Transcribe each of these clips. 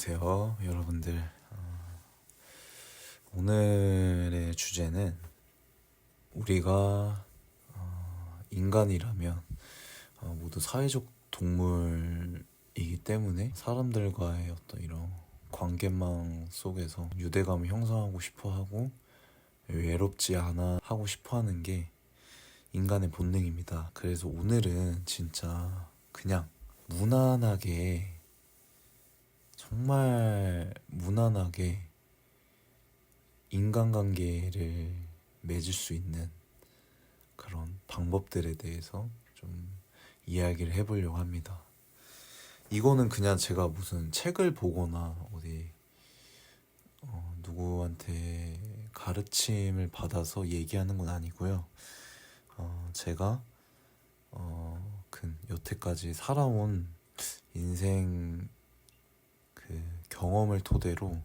안녕하세요, 여러분들. 오늘의 주제는 우리가 인간이라면 모두 사회적 동물이기 때문에 사람들과의 어떤 이런 관계망 속에서 유대감을 형성하고 싶어 하고 외롭지 않아 하고 싶어 하는 게 인간의 본능입니다. 그래서 오늘은 진짜 그냥 무난하게, 정말 무난하게 인간관계를 맺을 수 있는 그런 방법들에 대해서 좀 이야기를 해보려고 합니다. 이거는 그냥 제가 무슨 책을 보거나 어디 누구한테 가르침을 받아서 얘기하는 건 아니고요. 제가 여태까지 살아온 인생 그 경험을 토대로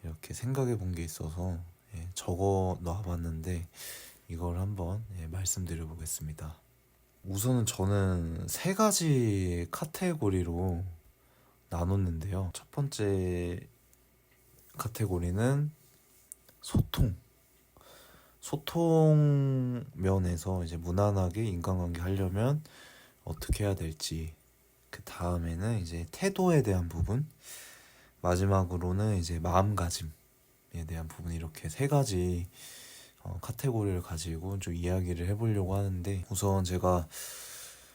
이렇게 생각해 본 게 있어서 적어 놔봤는데 이걸 한번 말씀드려 보겠습니다. 우선은 저는 세 가지 카테고리로 나눴는데요. 첫 번째 카테고리는 소통 면에서 이제 무난하게 인간관계 하려면 어떻게 해야 될지, 그 다음에는 이제 태도에 대한 부분, 마지막으로는 이제 마음가짐에 대한 부분, 이렇게 세 가지 카테고리를 가지고 좀 이야기를 해보려고 하는데, 우선 제가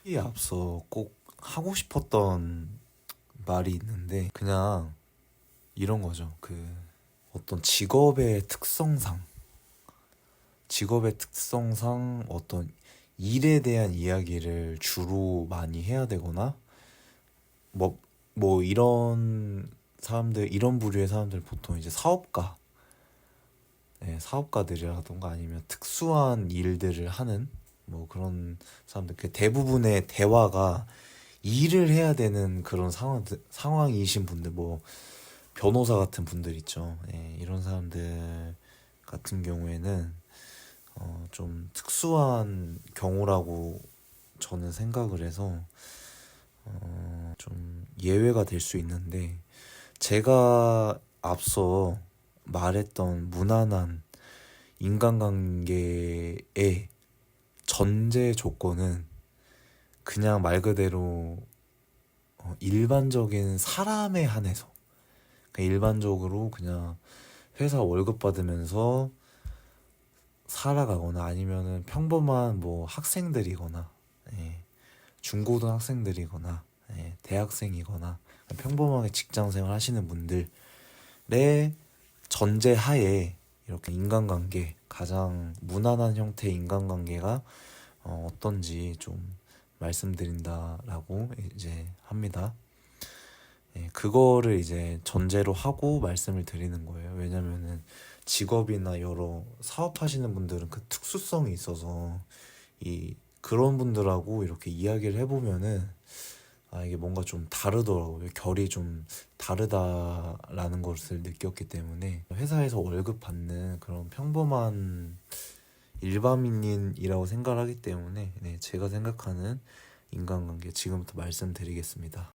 이 앞서 꼭 하고 싶었던 말이 있는데 그냥 이런 거죠. 어떤 직업의 특성상 어떤 일에 대한 이야기를 주로 많이 해야 되거나, 이런 사람들, 이런 부류의 사람들 보통 이제 사업가들이라던가 아니면 특수한 일들을 하는 뭐 그런 사람들, 그 대부분의 대화가 일을 해야 되는 그런 상황이신 분들, 뭐 변호사 같은 분들 있죠. 이런 사람들 같은 경우에는 좀 특수한 경우라고 저는 생각을 해서 좀 예외가 될 수 있는데, 제가 앞서 말했던 무난한 인간관계의 전제 조건은 그냥 말 그대로 일반적인 사람에 한해서, 그러니까 일반적으로 그냥 회사 월급 받으면서 살아가거나 아니면은 평범한 뭐 학생들이거나, 중고등학생들이거나, 대학생이거나 평범하게 직장생활 하시는 분들의 전제하에 이렇게 인간관계, 가장 무난한 형태의 인간관계가 어떤지 좀 말씀드린다라고 이제 합니다. 그거를 이제 전제로 하고 말씀을 드리는 거예요. 왜냐면은 직업이나 여러 사업하시는 분들은 그 특수성이 있어서 그런 분들하고 이렇게 이야기를 해보면은 이게 뭔가 좀 다르더라고요. 결이 좀 다르다라는 것을 느꼈기 때문에, 회사에서 월급 받는 그런 평범한 일반인이라고 생각을 하기 때문에 제가 생각하는 인간관계 지금부터 말씀드리겠습니다.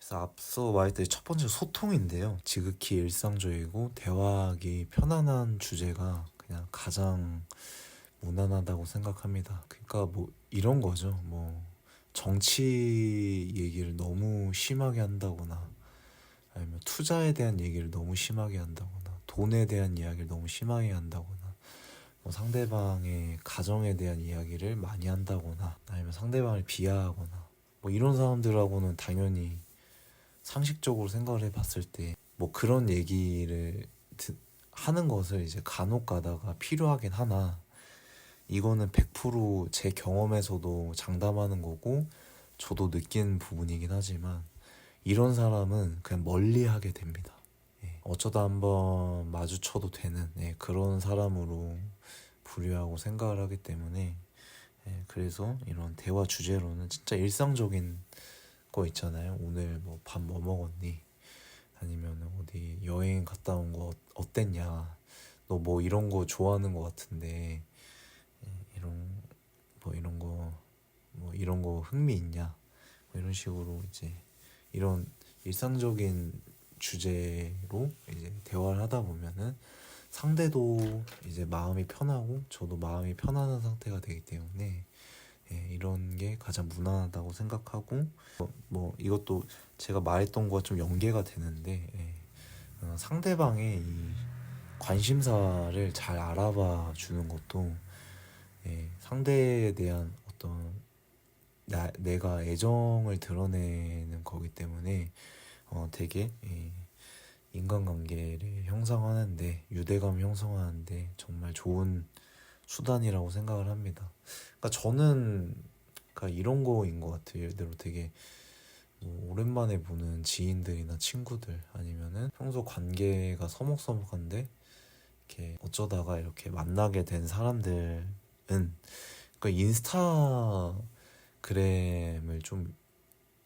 그래서 앞서 말했듯이 첫 번째 소통인데요. 지극히 일상적이고 대화하기 편안한 주제가 그냥 가장 무난하다고 생각합니다. 그러니까 뭐 이런 거죠. 뭐 정치 얘기를 너무 심하게 한다거나, 아니면 투자에 대한 얘기를 너무 심하게 한다거나, 돈에 대한 이야기를 너무 심하게 한다거나, 뭐 상대방의 가정에 대한 이야기를 많이 한다거나, 아니면 상대방을 비하하거나, 뭐 이런 사람들하고는 당연히 상식적으로 생각을 해봤을 때 뭐 그런 얘기를 하는 것을 이제 간혹 가다가 필요하긴 하나, 이거는 100%제 경험에서도 장담하는 거고 저도 느낀 부분이긴 하지만, 이런 사람은 그냥 멀리하게 됩니다. 어쩌다 한번 마주쳐도 되는 그런 사람으로 분류하고 생각을 하기 때문에, 그래서 이런 대화 주제로는 진짜 일상적인 거 있잖아요. 오늘 뭐 밥 뭐 먹었니? 아니면 어디 여행 갔다 온 거 어땠냐? 너 뭐 이런 거 좋아하는 거 같은데 이런 이런 거 흥미 있냐? 뭐 이런 식으로 이제 이런 일상적인 주제로 이제 대화를 하다 보면은 상대도 이제 마음이 편하고 저도 마음이 편안한 상태가 되기 때문에 예, 이런 게 가장 무난하다고 생각하고 뭐 이것도 제가 말했던 거와 좀 연계가 되는데 예, 상대방의 이 관심사를 잘 알아봐 주는 것도 예, 상대에 대한 어떤 내가 애정을 드러내는 거기 때문에 되게 인간관계를 형성하는데 유대감 형성하는데 정말 좋은 수단이라고 생각을 합니다. 그러니까 저는 그러니까 이런 거인 것 같아요. 예를 들어 되게 뭐 오랜만에 보는 지인들이나 친구들 아니면은 평소 관계가 서먹서먹한데 이렇게 어쩌다가 이렇게 만나게 된 사람들은 그러니까 인스타그램을 좀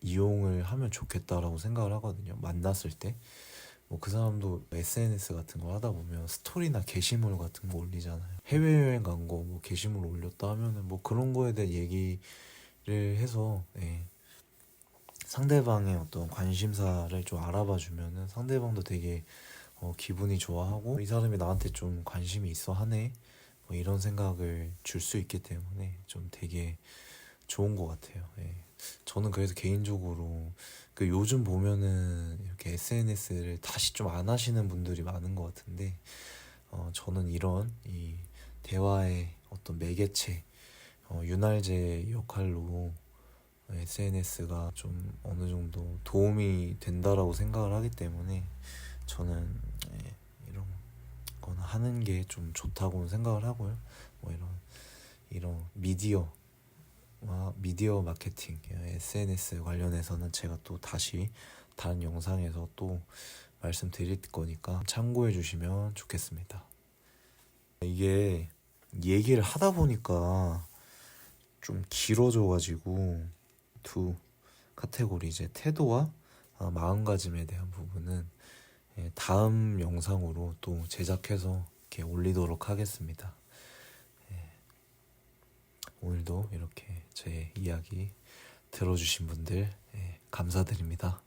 이용을 하면 좋겠다라고 생각을 하거든요. 만났을 때. 뭐 그 사람도 SNS 같은 걸 하다 보면 스토리나 게시물 같은 거 올리잖아요. 해외여행 간 거 뭐 게시물 올렸다 하면은 뭐 그런 거에 대한 얘기를 해서 예, 상대방의 어떤 관심사를 좀 알아봐 주면은 상대방도 되게 기분이 좋아하고 이 사람이 나한테 좀 관심이 있어 하네 뭐 이런 생각을 줄 수 있기 때문에 좀 되게 좋은 것 같아요. 예. 저는 그래서 개인적으로 그 요즘 보면은 이렇게 SNS를 다시 좀 안 하시는 분들이 많은 것 같은데 저는 이런 이 대화의 어떤 매개체 윤활제 역할로 SNS가 좀 어느 정도 도움이 된다라고 생각을 하기 때문에 저는 예, 이런 거는 하는 게 좀 좋다고 생각을 하고요. 뭐 이런 미디어 마케팅, SNS 관련해서는 제가 또 다시 다른 영상에서 또 말씀드릴 거니까 참고해 주시면 좋겠습니다. 이게 얘기를 하다 보니까 좀 길어져가지고 두 카테고리 이제 태도와 마음가짐에 대한 부분은 다음 영상으로 또 제작해서 이렇게 올리도록 하겠습니다. 오늘도 이렇게 제 이야기 들어주신 분들 감사드립니다.